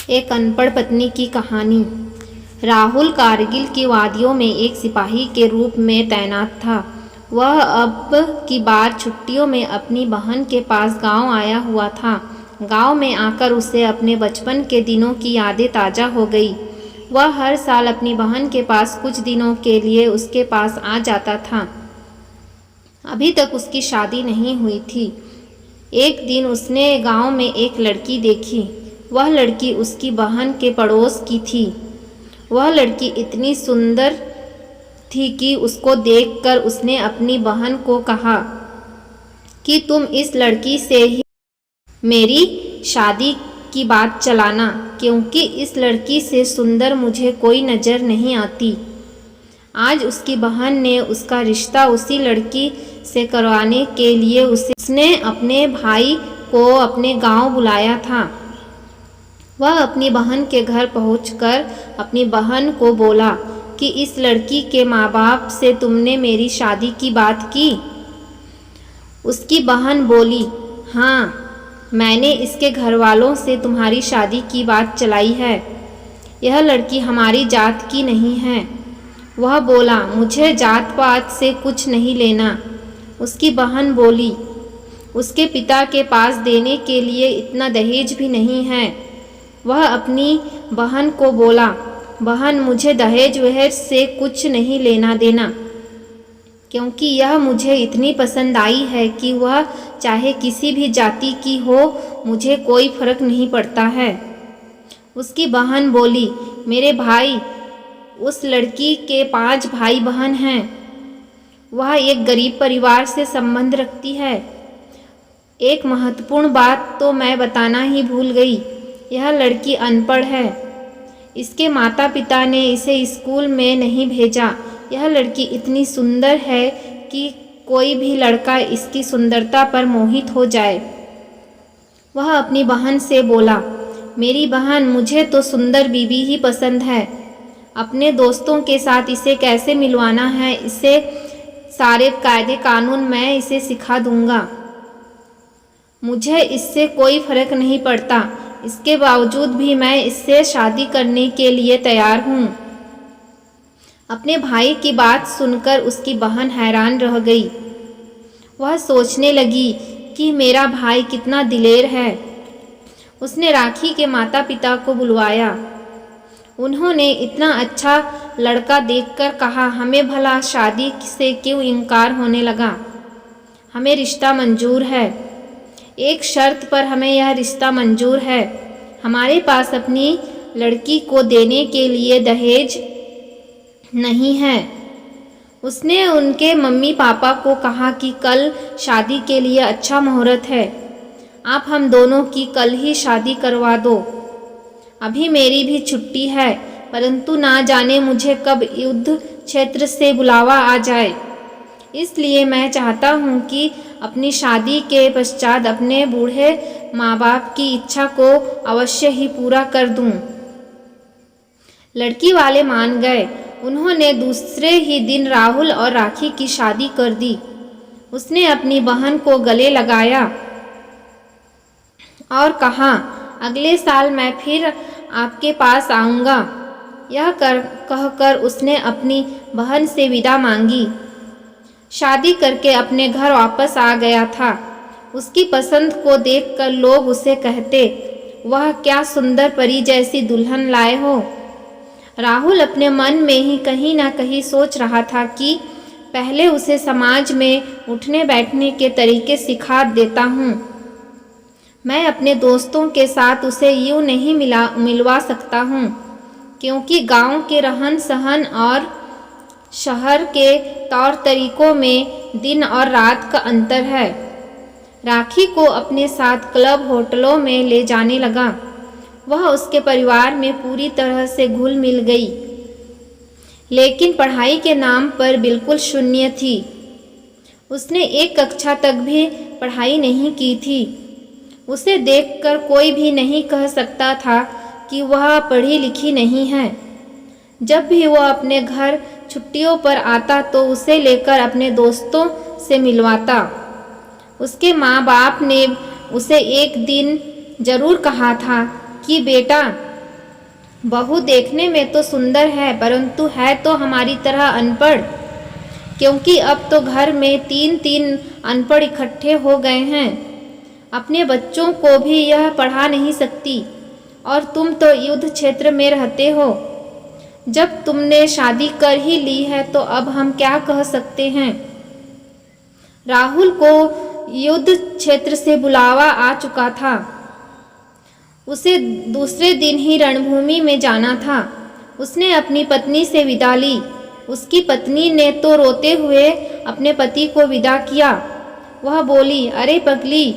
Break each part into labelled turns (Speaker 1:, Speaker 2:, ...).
Speaker 1: एक अनपढ़ पत्नी की कहानी। राहुल कारगिल की वादियों में एक सिपाही के रूप में तैनात था। वह अब की बार छुट्टियों में अपनी बहन के पास गांव आया हुआ था। गांव में आकर उसे अपने बचपन के दिनों की यादें ताज़ा हो गई। वह हर साल अपनी बहन के पास कुछ दिनों के लिए उसके पास आ जाता था। अभी तक उसकी शादी नहीं हुई थी। एक दिन उसने गांव में एक लड़की देखी। वह लड़की उसकी बहन के पड़ोस की थी। वह लड़की इतनी सुंदर थी कि उसको देखकर उसने अपनी बहन को कहा कि तुम इस लड़की से ही मेरी शादी की बात चलाना, क्योंकि इस लड़की से सुंदर मुझे कोई नज़र नहीं आती। आज उसकी बहन ने उसका रिश्ता उसी लड़की से करवाने के लिए उसने अपने भाई को अपने गांव बुलाया था। वह अपनी बहन के घर पहुंचकर अपनी बहन को बोला कि इस लड़की के माँ बाप से तुमने मेरी शादी की बात की। उसकी बहन बोली, हाँ, मैंने इसके घर वालों से तुम्हारी शादी की बात चलाई है। यह लड़की हमारी जात की नहीं है। वह बोला, मुझे जात पात से कुछ नहीं लेना। उसकी बहन बोली, उसके पिता के पास देने के लिए इतना दहेज भी नहीं है। वह अपनी बहन को बोला, बहन, मुझे दहेज वहेज से कुछ नहीं लेना देना, क्योंकि यह मुझे इतनी पसंद आई है कि वह चाहे किसी भी जाति की हो, मुझे कोई फर्क नहीं पड़ता है। उसकी बहन बोली, मेरे भाई, उस लड़की के 5 भाई बहन हैं। वह एक गरीब परिवार से संबंध रखती है। एक महत्वपूर्ण बात तो मैं बताना ही भूल गई, यह लड़की अनपढ़ है। इसके माता पिता ने इसे स्कूल में नहीं भेजा। यह लड़की इतनी सुंदर है कि कोई भी लड़का इसकी सुंदरता पर मोहित हो जाए। वह अपनी बहन से बोला, मेरी बहन, मुझे तो सुंदर बीबी ही पसंद है। अपने दोस्तों के साथ इसे कैसे मिलवाना है, इसे सारे कायदे कानून मैं इसे सिखा दूंगा। मुझे इससे कोई फर्क नहीं पड़ता। इसके बावजूद भी मैं इससे शादी करने के लिए तैयार हूँ। अपने भाई की बात सुनकर उसकी बहन हैरान रह गई। वह सोचने लगी कि मेरा भाई कितना दिलेर है। उसने राखी के माता पिता को बुलवाया। उन्होंने इतना अच्छा लड़का देखकर कहा, हमें भला शादी से क्यों इनकार होने लगा। हमें रिश्ता मंजूर है। एक शर्त पर हमें यह रिश्ता मंजूर है। हमारे पास अपनी लड़की को देने के लिए दहेज नहीं है। उसने उनके मम्मी पापा को कहा कि कल शादी के लिए अच्छा मुहूर्त है। आप हम दोनों की कल ही शादी करवा दो। अभी मेरी भी छुट्टी है, परंतु ना जाने मुझे कब युद्ध क्षेत्र से बुलावा आ जाए। इसलिए मैं चाहता हूँ कि अपनी शादी के पश्चात अपने बूढ़े माँ बाप की इच्छा को अवश्य ही पूरा कर दूँ। लड़की वाले मान गए। उन्होंने दूसरे ही दिन राहुल और राखी की शादी कर दी। उसने अपनी बहन को गले लगाया और कहा, अगले साल मैं फिर आपके पास आऊँगा। यह कहकर उसने अपनी बहन से विदा मांगी। शादी करके अपने घर वापस आ गया था। उसकी पसंद को देखकर लोग उसे कहते, वह क्या सुंदर परी जैसी दुल्हन लाए हो। राहुल अपने मन में ही कहीं ना कहीं सोच रहा था कि पहले उसे समाज में उठने बैठने के तरीके सिखा देता हूँ। मैं अपने दोस्तों के साथ उसे यूँ नहीं मिलवा सकता हूँ, क्योंकि गांव के रहन सहन और शहर के तौर तरीकों में दिन और रात का अंतर है। राखी को अपने साथ क्लब होटलों में ले जाने लगा। वह उसके परिवार में पूरी तरह से घुल मिल गई, लेकिन पढ़ाई के नाम पर बिल्कुल शून्य थी। उसने 1 कक्षा तक भी पढ़ाई नहीं की थी। उसे देखकर कोई भी नहीं कह सकता था कि वह पढ़ी लिखी नहीं है। जब भी वह अपने घर छुट्टियों पर आता तो उसे लेकर अपने दोस्तों से मिलवाता। उसके माँ बाप ने उसे एक दिन जरूर कहा था कि बेटा, बहू देखने में तो सुंदर है, परंतु है तो हमारी तरह अनपढ़, क्योंकि अब तो घर में 3-3 अनपढ़ इकट्ठे हो गए हैं। अपने बच्चों को भी यह पढ़ा नहीं सकती, और तुम तो युद्ध क्षेत्र में रहते हो। जब तुमने शादी कर ही ली है तो अब हम क्या कह सकते हैं। राहुल को युद्ध क्षेत्र से बुलावा आ चुका था। उसे दूसरे दिन ही रणभूमि में जाना था। उसने अपनी पत्नी से विदा ली। उसकी पत्नी ने तो रोते हुए अपने पति को विदा किया। वह बोली, अरे पगली,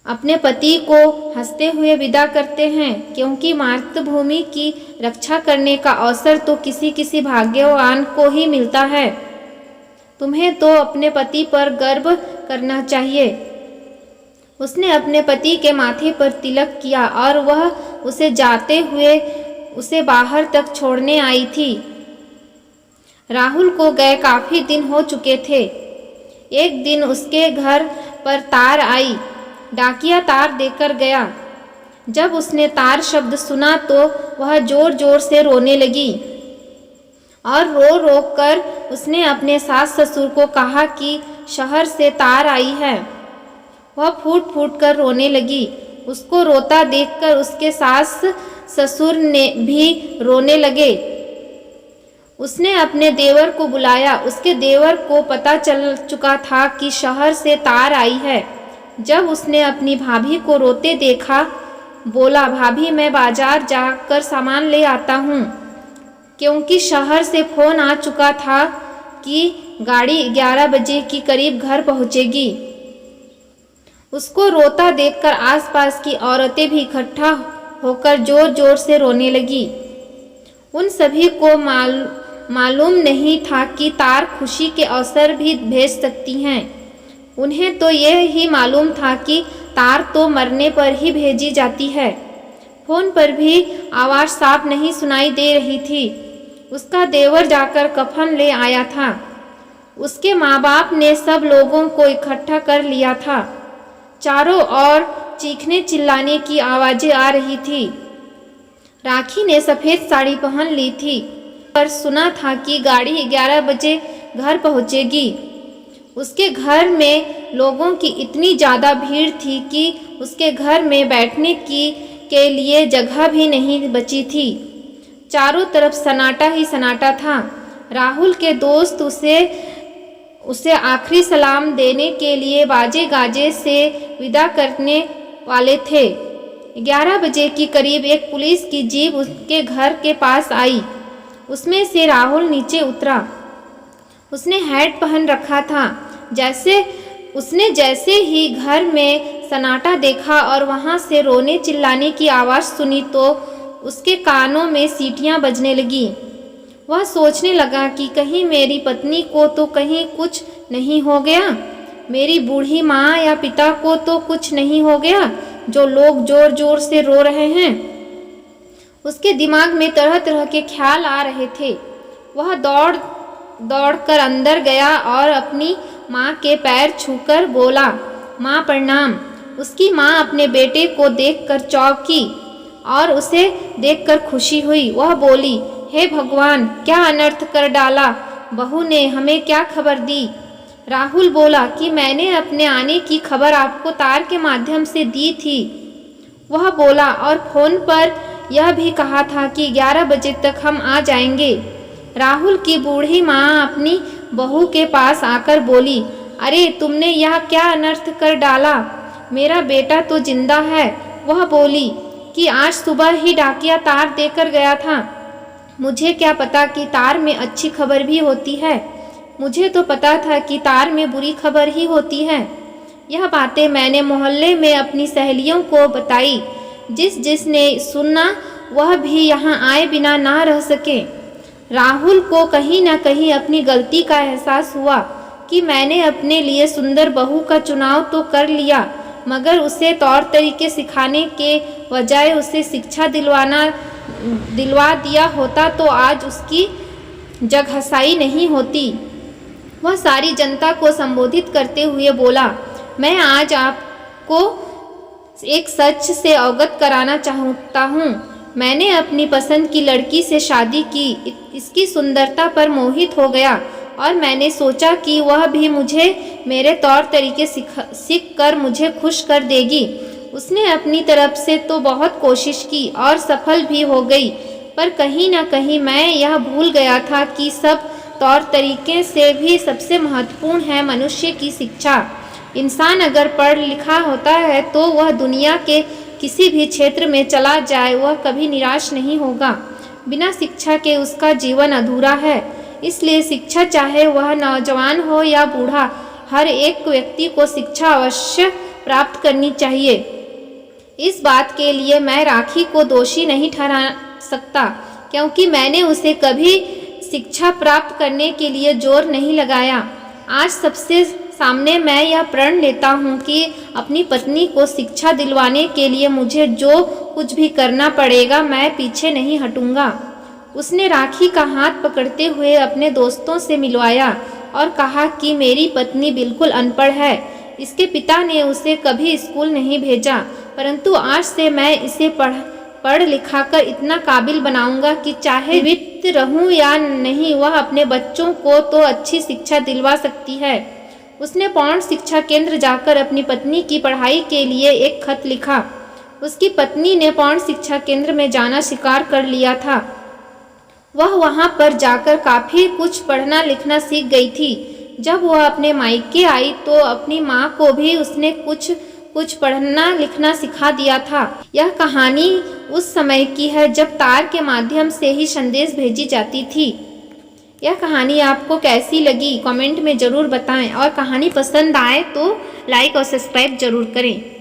Speaker 1: अपने पति को हंसते हुए विदा करते हैं, क्योंकि मातृभूमि की रक्षा करने का अवसर तो किसी किसी भाग्यवान को ही मिलता है। तुम्हें तो अपने पति पर गर्व करना चाहिए। उसने अपने पति के माथे पर तिलक किया और वह उसे जाते हुए उसे बाहर तक छोड़ने आई थी। राहुल को गए काफ़ी दिन हो चुके थे। एक दिन उसके घर पर तार आई। डाकिया तार देकर गया। जब उसने तार शब्द सुना तो वह जोर जोर से रोने लगी, और रो रो कर उसने अपने सास ससुर को कहा कि शहर से तार आई है। वह फूट फूट कर रोने लगी। उसको रोता देखकर उसके सास ससुर ने भी रोने लगे। उसने अपने देवर को बुलाया। उसके देवर को पता चल चुका था कि शहर से तार आई है। जब उसने अपनी भाभी को रोते देखा, बोला, भाभी, मैं बाजार जाकर सामान ले आता हूँ, क्योंकि शहर से फोन आ चुका था कि गाड़ी 11 बजे के करीब घर पहुँचेगी। उसको रोता देखकर आसपास की औरतें भी इकट्ठा होकर जोर जोर से रोने लगी। उन सभी को मालूम नहीं था कि तार खुशी के अवसर भी भेज सकती हैं। उन्हें तो यह ही मालूम था कि तार तो मरने पर ही भेजी जाती है। फोन पर भी आवाज़ साफ नहीं सुनाई दे रही थी। उसका देवर जाकर कफन ले आया था। उसके माँ बाप ने सब लोगों को इकट्ठा कर लिया था। चारों ओर चीखने चिल्लाने की आवाज़ें आ रही थी। राखी ने सफ़ेद साड़ी पहन ली थी, पर सुना था कि गाड़ी 11 बजे घर पहुँचेगी। उसके घर में लोगों की इतनी ज़्यादा भीड़ थी कि उसके घर में बैठने के लिए जगह भी नहीं बची थी। चारों तरफ सन्नाटा ही सन्नाटा था। राहुल के दोस्त उसे आखिरी सलाम देने के लिए बाजे गाजे से विदा करने वाले थे। 11 बजे के करीब एक पुलिस की जीप उसके घर के पास आई। उसमें से राहुल नीचे उतरा। उसने हैट पहन रखा था। उसने जैसे ही घर में सन्नाटा देखा और वहाँ से रोने चिल्लाने की आवाज़ सुनी तो उसके कानों में सीटियाँ बजने लगी। वह सोचने लगा कि कहीं मेरी पत्नी को तो कहीं कुछ नहीं हो गया, मेरी बूढ़ी माँ या पिता को तो कुछ नहीं हो गया, जो लोग जोर जोर से रो रहे हैं। उसके दिमाग में तरह तरह के ख्याल आ रहे थे। वह दौड़ कर अंदर गया और अपनी माँ के पैर छूकर बोला, माँ प्रणाम। उसकी माँ अपने बेटे को देखकर चौंकी और उसे देखकर खुशी हुई। वह बोली, हे भगवान, क्या अनर्थ कर डाला, बहू ने हमें क्या खबर दी। राहुल बोला कि मैंने अपने आने की खबर आपको तार के माध्यम से दी थी। वह बोला, और फ़ोन पर यह भी कहा था कि 11 बजे तक हम आ जाएंगे। राहुल की बूढ़ी माँ अपनी बहू के पास आकर बोली, अरे तुमने यह क्या अनर्थ कर डाला, मेरा बेटा तो जिंदा है। वह बोली कि आज सुबह ही डाकिया तार देकर गया था। मुझे क्या पता कि तार में अच्छी खबर भी होती है। मुझे तो पता था कि तार में बुरी खबर ही होती है। यह बातें मैंने मोहल्ले में अपनी सहेलियों को बताई। जिसने सुना वह भी यहाँ आए बिना ना रह सके। राहुल को कहीं न कहीं अपनी गलती का एहसास हुआ कि मैंने अपने लिए सुंदर बहू का चुनाव तो कर लिया, मगर उसे तौर तरीके सिखाने के बजाय उसे शिक्षा दिलवा दिया होता तो आज उसकी जगहंसाई नहीं होती। वह सारी जनता को संबोधित करते हुए बोला, मैं आज आपको एक सच से अवगत कराना चाहता हूँ मैंने अपनी पसंद की लड़की से शादी की। इसकी सुंदरता पर मोहित हो गया और मैंने सोचा कि वह भी मुझे मेरे तौर तरीके सीख कर मुझे खुश कर देगी। उसने अपनी तरफ से तो बहुत कोशिश की और सफल भी हो गई, पर कहीं ना कहीं मैं यह भूल गया था कि सब तौर तरीके से भी सबसे महत्वपूर्ण है मनुष्य की शिक्षा। इंसान अगर पढ़ लिखा होता है तो वह दुनिया के किसी भी क्षेत्र में चला जाए, वह कभी निराश नहीं होगा। बिना शिक्षा के उसका जीवन अधूरा है। इसलिए शिक्षा, चाहे वह नौजवान हो या बूढ़ा, हर एक व्यक्ति को शिक्षा अवश्य प्राप्त करनी चाहिए। इस बात के लिए मैं राखी को दोषी नहीं ठहरा सकता, क्योंकि मैंने उसे कभी शिक्षा प्राप्त करने के लिए जोर नहीं लगाया। आज सबसे सामने मैं यह प्रण लेता हूँ कि अपनी पत्नी को शिक्षा दिलवाने के लिए मुझे जो कुछ भी करना पड़ेगा, मैं पीछे नहीं हटूँगा। उसने राखी का हाथ पकड़ते हुए अपने दोस्तों से मिलवाया और कहा कि मेरी पत्नी बिल्कुल अनपढ़ है। इसके पिता ने उसे कभी स्कूल नहीं भेजा, परंतु आज से मैं इसे पढ़ लिखा कर इतना काबिल बनाऊंगा कि चाहे वित्त रहूं या नहीं, वह अपने बच्चों को तो अच्छी शिक्षा दिलवा सकती है। उसने पौंड शिक्षा केंद्र जाकर अपनी पत्नी की पढ़ाई के लिए एक खत लिखा। उसकी पत्नी ने पौंड शिक्षा केंद्र में जाना स्वीकार कर लिया था। वह वहां पर जाकर काफ़ी कुछ पढ़ना लिखना सीख गई थी। जब वह अपने मायके आई तो अपनी माँ को भी उसने कुछ पढ़ना लिखना सिखा दिया था। यह कहानी उस समय की है जब तार के माध्यम से ही संदेश भेजी जाती थी। यह कहानी आपको कैसी लगी कमेंट में ज़रूर बताएं और कहानी पसंद आए तो लाइक और सब्सक्राइब ज़रूर करें।